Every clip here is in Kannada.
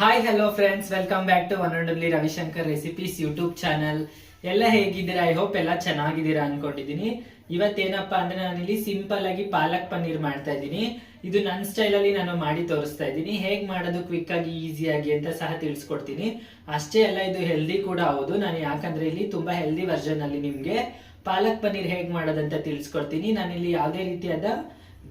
Hi hello friends, welcome back to one and only Ravishankar recipes YouTube channel. ಎಲ್ಲ ಹೇಗಿದ್ದೀರಾ? ಐ ಹೋಪ್ ಎಲ್ಲ ಚೆನ್ನಾಗಿದ್ದೀರಾ ಅನ್ಕೊಂಡಿದ್ದೀನಿ. ಇವತ್ತೇನಪ್ಪಾ ಅಂದ್ರೆ ನಾನಿಲ್ಲಿ ಸಿಂಪಲ್ ಆಗಿ ಪಾಲಕ್ ಪನ್ನೀರ್ ಮಾಡ್ತಾ ಇದ್ದೀನಿ. ಇದು ನನ್ನ ಸ್ಟೈಲ್ ಅಲ್ಲಿ ನಾನು ಮಾಡಿ ತೋರಿಸ್ತಾ ಇದ್ದೀನಿ. ಹೇಗ್ ಮಾಡೋದು ಕ್ವಿಕ್ ಆಗಿ ಈಸಿಯಾಗಿ ಅಂತ ಸಹ ತಿಳಿಸ್ಕೊಡ್ತೀನಿ. ಅಷ್ಟೇ ಅಲ್ಲ, ಇದು ಹೆಲ್ದಿ ಕೂಡ ಹೌದು. ನಾನು ಯಾಕಂದ್ರೆ ಇಲ್ಲಿ ತುಂಬಾ ಹೆಲ್ದಿ ವರ್ಷನ್ ಅಲ್ಲಿ ನಿಮ್ಗೆ ಪಾಲಕ್ ಪನ್ನೀರ್ ಹೇಗ್ ಮಾಡೋದಂತ ತಿಳಿಸ್ಕೊಡ್ತೀನಿ. ನಾನಿಲ್ಲಿ ಯಾವುದೇ ರೀತಿಯಾದ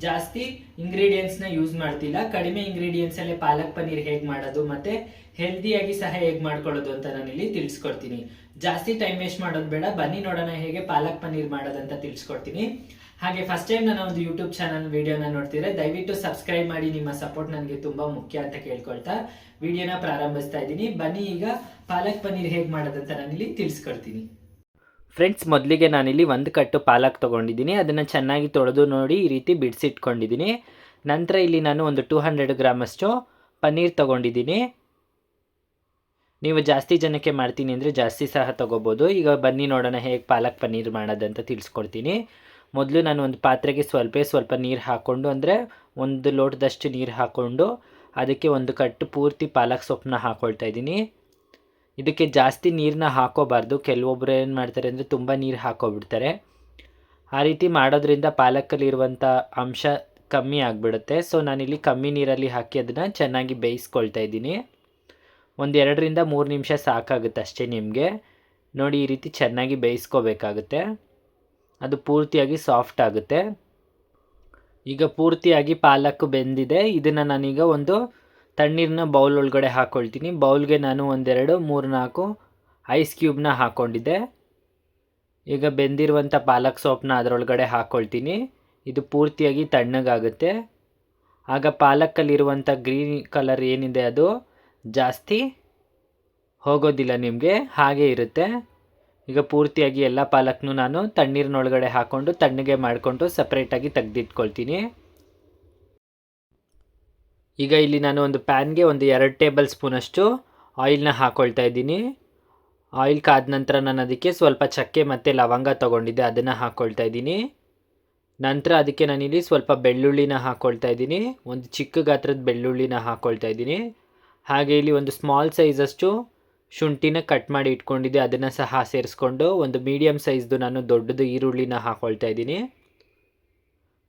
ಜಾಸ್ತಿ ಇಂಗ್ರೀಡಿಯೆಂಟ್ಸ್ ನ ಯೂಸ್ ಮಾಡ್ತಿಲ್ಲ. ಕಡಿಮೆ ಇಂಗ್ರೀಡಿಯೆಂಟ್ಸ್ ಅಲ್ಲೇ ಪಾಲಕ್ ಪನ್ನೀರ್ ಹೇಗ್ ಮಾಡೋದು ಮತ್ತೆ ಹೆಲ್ದಿಯಾಗಿ ಸಹ ಹೇಗ್ ಮಾಡ್ಕೊಳ್ಳೋದು ಅಂತ ನಾನು ಇಲ್ಲಿ ತಿಳಿಸ್ಕೊಡ್ತೀನಿ. ಜಾಸ್ತಿ ಟೈಮ್ ವೇಸ್ಟ್ ಮಾಡೋದು ಬೇಡ, ಬನ್ನಿ ನೋಡೋಣ ಹೇಗೆ ಪಾಲಕ್ ಪನ್ನೀರ್ ಮಾಡೋದಂತ ತಿಳಿಸ್ಕೊಡ್ತೀನಿ. ಹಾಗೆ ಫಸ್ಟ್ ಟೈಮ್ ನನ್ನ ಒಂದು ಯೂಟ್ಯೂಬ್ ಚಾನಲ್ ವಿಡಿಯೋನ ನೋಡ್ತಿದ್ರೆ ದಯವಿಟ್ಟು ಸಬ್ಸ್ಕ್ರೈಬ್ ಮಾಡಿ. ನಿಮ್ಮ ಸಪೋರ್ಟ್ ನನಗೆ ತುಂಬಾ ಮುಖ್ಯ ಅಂತ ಕೇಳ್ಕೊಳ್ತಾ ವಿಡಿಯೋನ ಪ್ರಾರಂಭಿಸ್ತಾ ಇದ್ದೀನಿ. ಬನ್ನಿ ಈಗ ಪಾಲಕ್ ಪನ್ನೀರ್ ಹೇಗ್ ಮಾಡೋದಂತ ನಾನಿಲ್ಲಿ ತಿಳಿಸ್ಕೊಡ್ತೀನಿ. ಫ್ರೆಂಡ್ಸ್, ಮೊದಲಿಗೆ ನಾನಿಲ್ಲಿ ಒಂದು ಕಟ್ಟು ಪಾಲಕ್ ತೊಗೊಂಡಿದ್ದೀನಿ. ಅದನ್ನು ಚೆನ್ನಾಗಿ ತೊಳೆದು ನೋಡಿ ಈ ರೀತಿ ಬಿಡಿಸಿಟ್ಕೊಂಡಿದ್ದೀನಿ. ನಂತರ ಇಲ್ಲಿ ನಾನು ಒಂದು 200 ಗ್ರಾಮಷ್ಟು ಪನ್ನೀರ್ ತೊಗೊಂಡಿದ್ದೀನಿ. ನೀವು ಜಾಸ್ತಿ ಜನಕ್ಕೆ ಮಾಡ್ತೀನಿ ಅಂದರೆ ಜಾಸ್ತಿ ಸಹ ತೊಗೋಬೋದು. ಈಗ ಬನ್ನಿ ನೋಡೋಣ ಹೇಗೆ ಪಾಲಕ್ ಪನ್ನೀರ್ ಮಾಡೋದಂತ ತಿಳಿಸ್ಕೊಡ್ತೀನಿ. ಮೊದಲು ನಾನು ಒಂದು ಪಾತ್ರೆಗೆ ಸ್ವಲ್ಪ ನೀರು ಹಾಕ್ಕೊಂಡು, ಅಂದರೆ ಒಂದು ಲೋಟದಷ್ಟು ನೀರು ಹಾಕ್ಕೊಂಡು ಅದಕ್ಕೆ ಒಂದು ಕಟ್ಟು ಪೂರ್ತಿ ಪಾಲಕ್ ಸೊಪ್ಪನ್ನ ಹಾಕ್ಕೊಳ್ತಾ ಇದ್ದೀನಿ. ಇದಕ್ಕೆ ಜಾಸ್ತಿ ನೀರನ್ನ ಹಾಕೋಬಾರ್ದು. ಕೆಲವೊಬ್ಬರು ಏನು ಮಾಡ್ತಾರೆ ಅಂದರೆ ತುಂಬ ನೀರು ಹಾಕೋಬಿಡ್ತಾರೆ. ಆ ರೀತಿ ಮಾಡೋದ್ರಿಂದ ಪಾಲಕಲ್ಲಿರುವಂಥ ಅಂಶ ಕಮ್ಮಿ ಆಗಿಬಿಡುತ್ತೆ. ಸೊ ನಾನಿಲ್ಲಿ ಕಮ್ಮಿ ನೀರಲ್ಲಿ ಹಾಕಿ ಅದನ್ನು ಚೆನ್ನಾಗಿ ಬೇಯಿಸ್ಕೊಳ್ತಾ ಇದ್ದೀನಿ. ಒಂದು 2ರಿಂದ 3 ನಿಮಿಷ ಸಾಕಾಗುತ್ತೆ ಅಷ್ಟೇ ನಿಮಗೆ. ನೋಡಿ, ಈ ರೀತಿ ಚೆನ್ನಾಗಿ ಬೇಯಿಸ್ಕೋಬೇಕಾಗುತ್ತೆ. ಅದು ಪೂರ್ತಿಯಾಗಿ ಸಾಫ್ಟ್ ಆಗುತ್ತೆ. ಈಗ ಪೂರ್ತಿಯಾಗಿ ಪಾಲಕ್ ಬೆಂದಿದೆ. ಇದನ್ನು ನಾನೀಗ ಒಂದು ತಣ್ಣೀರನ್ನ ಬೌಲ್ ಒಳಗಡೆ ಹಾಕ್ಕೊಳ್ತೀನಿ. ಬೌಲ್ಗೆ ನಾನು 1, 2, 3, 4 ಐಸ್ ಕ್ಯೂಬ್ನ ಹಾಕ್ಕೊಂಡಿದ್ದೆ. ಈಗ ಬೆಂದಿರುವಂಥ ಪಾಲಕ್ ಸೊಪ್ಪನ್ನ ಅದರೊಳಗಡೆ ಹಾಕ್ಕೊಳ್ತೀನಿ. ಇದು ಪೂರ್ತಿಯಾಗಿ ತಣ್ಣಗಾಗುತ್ತೆ. ಆಗ ಪಾಲಕ್ಕಲ್ಲಿರುವಂಥ ಗ್ರೀನ್ ಕಲರ್ ಏನಿದೆ ಅದು ಜಾಸ್ತಿ ಹೋಗೋದಿಲ್ಲ, ನಿಮಗೆ ಹಾಗೆ ಇರುತ್ತೆ. ಈಗ ಪೂರ್ತಿಯಾಗಿ ಎಲ್ಲ ಪಾಲಕ್ನು ನಾನು ತಣ್ಣೀರಿನೊಳಗಡೆ ಹಾಕ್ಕೊಂಡು ತಣ್ಣಗೆ ಮಾಡಿಕೊಂಡು ಸಪ್ರೇಟಾಗಿ ತೆಗೆದಿಟ್ಕೊಳ್ತೀನಿ. ಈಗ ಇಲ್ಲಿ ನಾನು ಒಂದು ಪ್ಯಾನ್ಗೆ 2 ಟೇಬಲ್ ಸ್ಪೂನಷ್ಟು ಆಯಿಲ್ನ ಹಾಕ್ಕೊಳ್ತಾ ಇದ್ದೀನಿ. ಆಯಿಲ್ ಕಾದ ನಂತರ ನಾನು ಅದಕ್ಕೆ ಸ್ವಲ್ಪ ಚಕ್ಕೆ ಮತ್ತು ಲವಂಗ ತೊಗೊಂಡಿದ್ದೆ, ಅದನ್ನು ಹಾಕ್ಕೊಳ್ತಾ ಇದ್ದೀನಿ. ನಂತರ ಅದಕ್ಕೆ ನಾನಿಲ್ಲಿ ಸ್ವಲ್ಪ ಬೆಳ್ಳುಳ್ಳಿನ ಹಾಕ್ಕೊಳ್ತಾ ಇದ್ದೀನಿ. ಒಂದು ಚಿಕ್ಕ ಗಾತ್ರದ ಬೆಳ್ಳುಳ್ಳಿನ ಹಾಕ್ಕೊಳ್ತಾ ಇದ್ದೀನಿ. ಹಾಗೆ ಇಲ್ಲಿ ಒಂದು ಸ್ಮಾಲ್ ಸೈಜಷ್ಟು ಶುಂಠಿನ ಕಟ್ ಮಾಡಿ ಇಟ್ಕೊಂಡಿದ್ದೆ, ಅದನ್ನು ಸಹ ಸೇರಿಸ್ಕೊಂಡು ಒಂದು ಮೀಡಿಯಮ್ ಸೈಜ್ದು ನಾನು ದೊಡ್ಡದು ಈರುಳ್ಳಿನ ಹಾಕ್ಕೊಳ್ತಾ ಇದ್ದೀನಿ.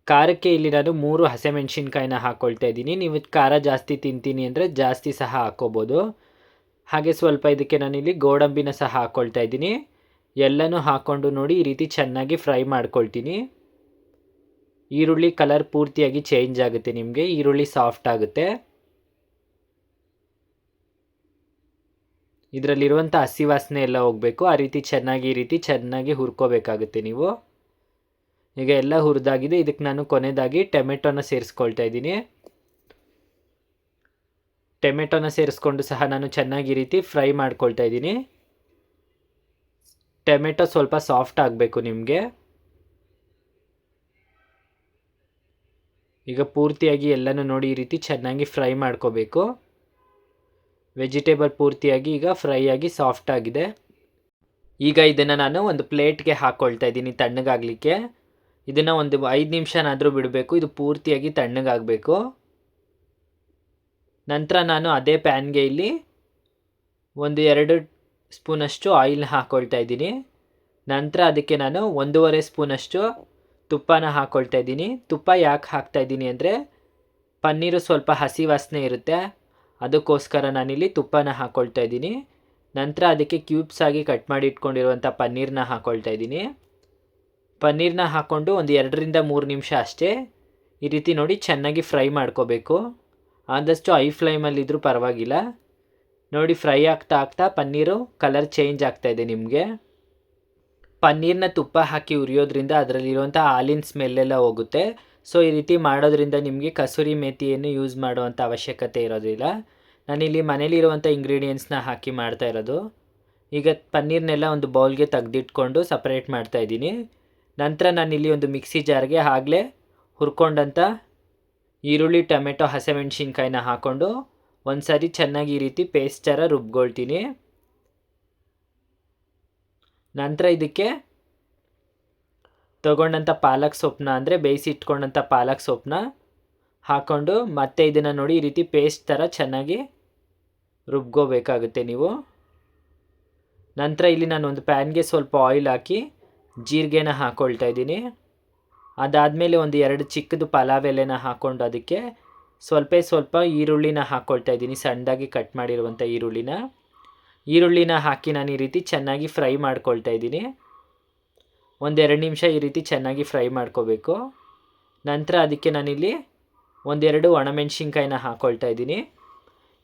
ಖಾರಕ್ಕೆ ಇಲ್ಲಿ ನಾನು 3 ಹಸಿಮೆಣಸಿನ್ಕಾಯಿನ ಹಾಕ್ಕೊಳ್ತಾ ಇದ್ದೀನಿ. ನೀವು ಖಾರ ಜಾಸ್ತಿ ತಿಂತೀನಿ ಅಂದರೆ ಜಾಸ್ತಿ ಸಹ ಹಾಕ್ಕೋಬೋದು. ಹಾಗೆ ಸ್ವಲ್ಪ ಇದಕ್ಕೆ ನಾನಿಲ್ಲಿ ಗೋಡಂಬಿನ ಸಹ ಹಾಕ್ಕೊಳ್ತಾ ಇದ್ದೀನಿ. ಎಲ್ಲನೂ ಹಾಕ್ಕೊಂಡು ನೋಡಿ ಈ ರೀತಿ ಚೆನ್ನಾಗಿ ಫ್ರೈ ಮಾಡ್ಕೊಳ್ತೀನಿ. ಈರುಳ್ಳಿ ಕಲರ್ ಪೂರ್ತಿಯಾಗಿ ಚೇಂಜ್ ಆಗುತ್ತೆ, ನಿಮಗೆ ಈರುಳ್ಳಿ ಸಾಫ್ಟ್ ಆಗುತ್ತೆ. ಇದರಲ್ಲಿರುವಂಥ ಹಸಿ ವಾಸನೆ ಎಲ್ಲ ಹೋಗಬೇಕು. ಆ ರೀತಿ ಈ ರೀತಿ ಚೆನ್ನಾಗಿ ಹುರ್ಕೋಬೇಕಾಗುತ್ತೆ ನೀವು. ಈಗ ಎಲ್ಲ ಹುರಿದಾಗಿದೆ. ಇದಕ್ಕೆ ನಾನು ಕೊನೆಯದಾಗಿ ಟೊಮೆಟೊನ ಸೇರಿಸ್ಕೊಳ್ತಾ ಇದ್ದೀನಿ. ಟೊಮೆಟೊನ ಸೇರಿಸ್ಕೊಂಡು ಸಹ ನಾನು ಚೆನ್ನಾಗಿ ಈ ರೀತಿ ಫ್ರೈ ಮಾಡ್ಕೊಳ್ತಾ ಇದ್ದೀನಿ. ಟೊಮೆಟೊ ಸ್ವಲ್ಪ ಸಾಫ್ಟ್ ಆಗಬೇಕು ನಿಮಗೆ. ಈಗ ಪೂರ್ತಿಯಾಗಿ ಎಲ್ಲನೂ ನೋಡಿ ಈ ರೀತಿ ಚೆನ್ನಾಗಿ ಫ್ರೈ ಮಾಡ್ಕೋಬೇಕು. ವೆಜಿಟೇಬಲ್ ಪೂರ್ತಿಯಾಗಿ ಈಗ ಫ್ರೈ ಆಗಿ ಸಾಫ್ಟ್ ಆಗಿದೆ. ಈಗ ಇದನ್ನು ನಾನು ಒಂದು ಪ್ಲೇಟ್ಗೆ ಹಾಕ್ಕೊಳ್ತಾ ಇದ್ದೀನಿ ತಣ್ಣಗಾಗಲಿಕ್ಕೆ. ಇದನ್ನು ಒಂದು 5 ನಿಮಿಷನಾದರೂ ಬಿಡಬೇಕು. ಇದು ಪೂರ್ತಿಯಾಗಿ ತಣ್ಣಗಾಗಬೇಕು. ನಂತರ ನಾನು ಅದೇ ಪ್ಯಾನ್ಗೆ ಇಲ್ಲಿ 1-2 ಸ್ಪೂನಷ್ಟು ಆಯಿಲ್ನ ಹಾಕ್ಕೊಳ್ತಾ ಇದ್ದೀನಿ. ನಂತರ ಅದಕ್ಕೆ ನಾನು 1.5 ಸ್ಪೂನಷ್ಟು ತುಪ್ಪನ ಹಾಕ್ಕೊಳ್ತಾ ಇದ್ದೀನಿ. ತುಪ್ಪ ಯಾಕೆ ಹಾಕ್ತಾ ಇದ್ದೀನಿ ಅಂದರೆ ಪನ್ನೀರು ಸ್ವಲ್ಪ ಹಸಿ ವಾಸನೆ ಇರುತ್ತೆ, ಅದಕ್ಕೋಸ್ಕರ ನಾನಿಲ್ಲಿ ತುಪ್ಪನ ಹಾಕ್ಕೊಳ್ತಾ ಇದ್ದೀನಿ. ನಂತರ ಅದಕ್ಕೆ ಕ್ಯೂಬ್ಸ್ ಆಗಿ ಕಟ್ ಮಾಡಿ ಇಟ್ಕೊಂಡಿರುವಂಥ ಪನ್ನೀರನ್ನ ಹಾಕ್ಕೊಳ್ತಾ ಇದ್ದೀನಿ. ಪನ್ನೀರನ್ನ ಹಾಕ್ಕೊಂಡು ಒಂದು 2ರಿಂದ 3 ನಿಮಿಷ ಅಷ್ಟೇ ಈ ರೀತಿ ನೋಡಿ ಚೆನ್ನಾಗಿ ಫ್ರೈ ಮಾಡ್ಕೋಬೇಕು. ಆದಷ್ಟು ಹೈ ಫ್ಲೇಮಲ್ಲಿದ್ದರೂ ಪರವಾಗಿಲ್ಲ. ನೋಡಿ, ಫ್ರೈ ಆಗ್ತಾ ಪನ್ನೀರು ಕಲರ್ ಚೇಂಜ್ ಆಗ್ತಾಯಿದೆ ನಿಮಗೆ. ಪನ್ನೀರನ್ನ ತುಪ್ಪ ಹಾಕಿ ಉರಿಯೋದ್ರಿಂದ ಅದರಲ್ಲಿರುವಂಥ ಹಾಲಿನ ಸ್ಮೆಲ್ಲೆಲ್ಲ ಹೋಗುತ್ತೆ. ಸೊ ಈ ರೀತಿ ಮಾಡೋದ್ರಿಂದ ನಿಮಗೆ ಕಸೂರಿ ಮೇಥಿಯನ್ನು ಯೂಸ್ ಮಾಡುವಂಥ ಅವಶ್ಯಕತೆ ಇರೋದಿಲ್ಲ. ನಾನಿಲ್ಲಿ ಮನೇಲಿರುವಂಥ ಇಂಗ್ರೀಡಿಯೆಂಟ್ಸ್ನ ಹಾಕಿ ಮಾಡ್ತಾ ಇರೋದು. ಈಗ ಪನ್ನೀರ್ನೆಲ್ಲ ಒಂದು ಬೌಲ್ಗೆ ತೆಗೆದಿಟ್ಕೊಂಡು ಸಪ್ರೇಟ್ ಮಾಡ್ತಾಯಿದ್ದೀನಿ. ನಂತರ ನಾನಿಲ್ಲಿ ಒಂದು ಮಿಕ್ಸಿ ಜಾರ್ಗೆ ಆಗಲೇ ಹುರ್ಕೊಂಡಂಥ ಈರುಳ್ಳಿ, ಟೊಮೆಟೊ, ಹಸಿಮೆಣಸಿನ್ಕಾಯಿನ ಹಾಕ್ಕೊಂಡು ಒಂದು ಸಾರಿ ಚೆನ್ನಾಗಿ ಈ ರೀತಿ ಪೇಸ್ಟ್ ಥರ ರುಬ್ಕೊಳ್ತೀನಿ. ನಂತರ ಇದಕ್ಕೆ ತೊಗೊಂಡಂಥ ಪಾಲಕ್ ಸೊಪ್ಪನ್ನ, ಅಂದರೆ ಬೇಯಿಸಿ ಇಟ್ಕೊಂಡಂಥ ಪಾಲಕ್ ಸೊಪ್ಪನ್ನ ಹಾಕ್ಕೊಂಡು ಮತ್ತೆ ಇದನ್ನು ನೋಡಿ ಈ ರೀತಿ ಪೇಸ್ಟ್ ಥರ ಚೆನ್ನಾಗಿ ರುಬ್ಕೋಬೇಕಾಗುತ್ತೆ ನೀವು. ನಂತರ ಇಲ್ಲಿ ನಾನು ಒಂದು ಪ್ಯಾನ್ಗೆ ಸ್ವಲ್ಪ ಆಯಿಲ್ ಹಾಕಿ ಜೀರಿಗೆನ ಹಾಕ್ಕೊಳ್ತಾ ಇದ್ದೀನಿ. ಅದಾದಮೇಲೆ ಒಂದು 2 ಚಿಕ್ಕದು ಪಲಾವ್ ಎಲೆನ ಹಾಕ್ಕೊಂಡು ಅದಕ್ಕೆ ಸ್ವಲ್ಪ ಈರುಳ್ಳಿನ ಹಾಕ್ಕೊಳ್ತಾ ಇದ್ದೀನಿ, ಸಣ್ಣದಾಗಿ ಕಟ್ ಮಾಡಿರುವಂಥ ಈರುಳ್ಳಿನ ಹಾಕಿ ನಾನು ಈ ರೀತಿ ಚೆನ್ನಾಗಿ ಫ್ರೈ ಮಾಡ್ಕೊಳ್ತಾ ಇದ್ದೀನಿ. 1-2 ನಿಮಿಷ ಈ ರೀತಿ ಚೆನ್ನಾಗಿ ಫ್ರೈ ಮಾಡ್ಕೋಬೇಕು. ನಂತರ ಅದಕ್ಕೆ ನಾನಿಲ್ಲಿ 1-2 ಒಣಮೆಣ್ಸಿನ್ಕಾಯಿನ ಹಾಕ್ಕೊಳ್ತಾ ಇದ್ದೀನಿ.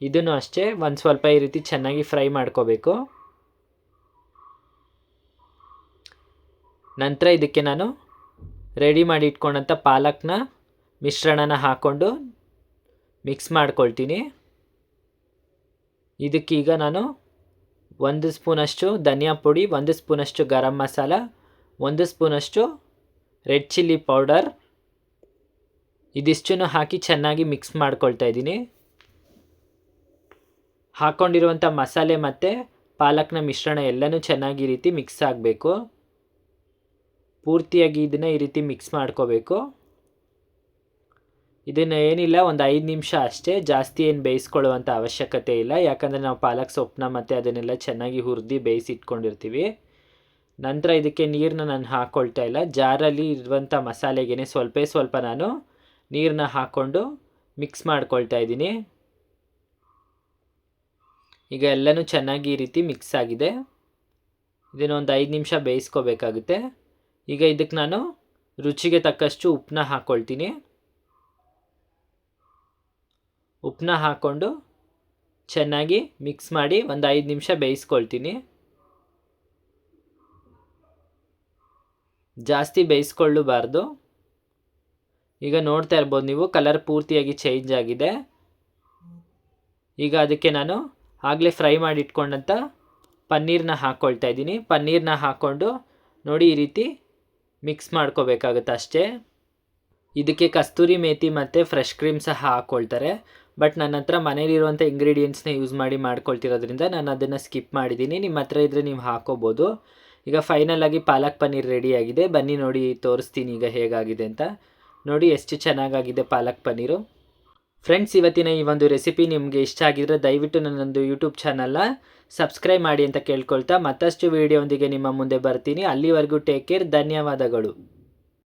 ಇದನ್ನು ಅಷ್ಟೇ ಒಂದು ಸ್ವಲ್ಪ ಈ ರೀತಿ ಚೆನ್ನಾಗಿ ಫ್ರೈ ಮಾಡ್ಕೋಬೇಕು. ನಂತರ ಇದಕ್ಕೆ ನಾನು ರೆಡಿ ಮಾಡಿ ಇಟ್ಕೊಂಡಂಥ ಪಾಲಕ್ನ ಮಿಶ್ರಣನ ಹಾಕ್ಕೊಂಡು ಮಿಕ್ಸ್ ಮಾಡ್ಕೊಳ್ತೀನಿ. ಇದಕ್ಕೀಗ ನಾನು 1 ಸ್ಪೂನಷ್ಟು ಧನಿಯಾ ಪುಡಿ, 1 ಸ್ಪೂನಷ್ಟು ಗರಂ ಮಸಾಲ, 1 ಸ್ಪೂನಷ್ಟು ರೆಡ್ ಚಿಲ್ಲಿ ಪೌಡರ್ ಇದಿಷ್ಟನ್ನು ಹಾಕಿ ಚೆನ್ನಾಗಿ ಮಿಕ್ಸ್ ಮಾಡ್ಕೊಳ್ತಾ ಇದ್ದೀನಿ. ಹಾಕ್ಕೊಂಡಿರುವಂಥ ಮಸಾಲೆ ಮತ್ತು ಪಾಲಕ್ನ ಮಿಶ್ರಣ ಎಲ್ಲನೂ ಚೆನ್ನಾಗಿ ಈ ರೀತಿ ಮಿಕ್ಸ್ ಆಗಬೇಕು. ಪೂರ್ತಿಯಾಗಿ ಇದನ್ನು ಈ ರೀತಿ ಮಿಕ್ಸ್ ಮಾಡ್ಕೋಬೇಕು. ಇದನ್ನು ಏನಿಲ್ಲ, ಒಂದು 5 ನಿಮಿಷ ಅಷ್ಟೇ, ಜಾಸ್ತಿ ಏನು ಬೇಯಿಸ್ಕೊಳ್ಳುವಂಥ ಅವಶ್ಯಕತೆ ಇಲ್ಲ. ಯಾಕಂದರೆ ನಾವು ಪಾಲಕ್ ಸೊಪ್ಪನ್ನ ಮತ್ತು ಅದನ್ನೆಲ್ಲ ಚೆನ್ನಾಗಿ ಹುರಿದು ಬೇಯಿಸಿಟ್ಕೊಂಡಿರ್ತೀವಿ. ನಂತರ ಇದಕ್ಕೆ ನೀರನ್ನ ನಾನು ಹಾಕ್ಕೊಳ್ತಾ ಇಲ್ಲ. ಜಾರಲ್ಲಿ ಇರುವಂಥ ಮಸಾಲೆಗೆ ಸ್ವಲ್ಪ ನಾನು ನೀರನ್ನ ಹಾಕ್ಕೊಂಡು ಮಿಕ್ಸ್ ಮಾಡ್ಕೊಳ್ತಾ ಇದ್ದೀನಿ. ಈಗ ಎಲ್ಲನೂ ಚೆನ್ನಾಗಿ ಈ ರೀತಿ ಮಿಕ್ಸ್ ಆಗಿದೆ. ಇದನ್ನು ಒಂದು 5 ನಿಮಿಷ ಬೇಯಿಸ್ಕೋಬೇಕಾಗುತ್ತೆ. ಈಗ ಇದಕ್ಕೆ ನಾನು ರುಚಿಗೆ ತಕ್ಕಷ್ಟು ಉಪ್ಪನ್ನ ಹಾಕ್ಕೊಳ್ತೀನಿ. ಉಪ್ಪನ್ನ ಹಾಕ್ಕೊಂಡು ಚೆನ್ನಾಗಿ ಮಿಕ್ಸ್ ಮಾಡಿ ಒಂದು 5 ನಿಮಿಷ ಬೇಯಿಸ್ಕೊಳ್ತೀನಿ. ಜಾಸ್ತಿ ಬೇಯಿಸ್ಕೊಳ್ಳಬಾರ್ದು. ಈಗ ನೋಡ್ತಾ ಇರ್ಬೋದು ನೀವು, ಕಲರ್ ಪೂರ್ತಿಯಾಗಿ ಚೇಂಜ್ ಆಗಿದೆ. ಈಗ ಅದಕ್ಕೆ ನಾನು ಆಗಲೇ ಫ್ರೈ ಮಾಡಿ ಇಟ್ಕೊಂಡಂಥ ಪನ್ನೀರನ್ನ ಹಾಕ್ಕೊಳ್ತಾ ಇದ್ದೀನಿ. ಪನ್ನೀರನ್ನ ಹಾಕ್ಕೊಂಡು ನೋಡಿ ಈ ರೀತಿ ಮಿಕ್ಸ್ ಮಾಡ್ಕೋಬೇಕಾಗುತ್ತೆ ಅಷ್ಟೇ. ಇದಕ್ಕೆ ಕಸ್ತೂರಿ ಮೇಥಿ ಮತ್ತು ಫ್ರೆಶ್ ಕ್ರೀಮ್ ಸಹ ಹಾಕ್ಕೊಳ್ತಾರೆ. ಬಟ್ ನನ್ನ ಹತ್ರ ಮನೇಲಿರುವಂಥ ಇಂಗ್ರೀಡಿಯೆಂಟ್ಸ್ನ ಯೂಸ್ ಮಾಡಿ ಮಾಡ್ಕೊಳ್ತಿರೋದ್ರಿಂದ ನಾನು ಅದನ್ನು ಸ್ಕಿಪ್ ಮಾಡಿದ್ದೀನಿ. ನಿಮ್ಮ ಹತ್ರ ಇದ್ದರೆ ನೀವು ಹಾಕ್ಕೋಬೋದು. ಈಗ ಫೈನಲಾಗಿ ಪಾಲಕ್ ಪನ್ನೀರ್ ರೆಡಿಯಾಗಿದೆ. ಬನ್ನಿ ನೋಡಿ ತೋರಿಸ್ತೀನಿ ಈಗ ಹೇಗಾಗಿದೆ ಅಂತ. ನೋಡಿ ಎಷ್ಟು ಚೆನ್ನಾಗಾಗಿದೆ ಪಾಲಕ್ ಪನ್ನೀರು. ಫ್ರೆಂಡ್ಸ್, ಇವತ್ತಿನ ಈ ಒಂದು ರೆಸಿಪಿ ನಿಮಗೆ ಇಷ್ಟ ಆಗಿದ್ರೆ ದಯವಿಟ್ಟು ನನ್ನೊಂದು ಯೂಟ್ಯೂಬ್ ಚಾನಲ್ನ ಸಬ್ಸ್ಕ್ರೈಬ್ ಮಾಡಿ ಅಂತ ಕೇಳ್ಕೊಳ್ತಾ ಮತ್ತಷ್ಟು ವಿಡಿಯೋದೊಂದಿಗೆ ನಿಮ್ಮ ಮುಂದೆ ಬರ್ತೀನಿ. ಅಲ್ಲಿವರೆಗೂ ಟೇಕ್ ಕೇರ್. ಧನ್ಯವಾದಗಳು.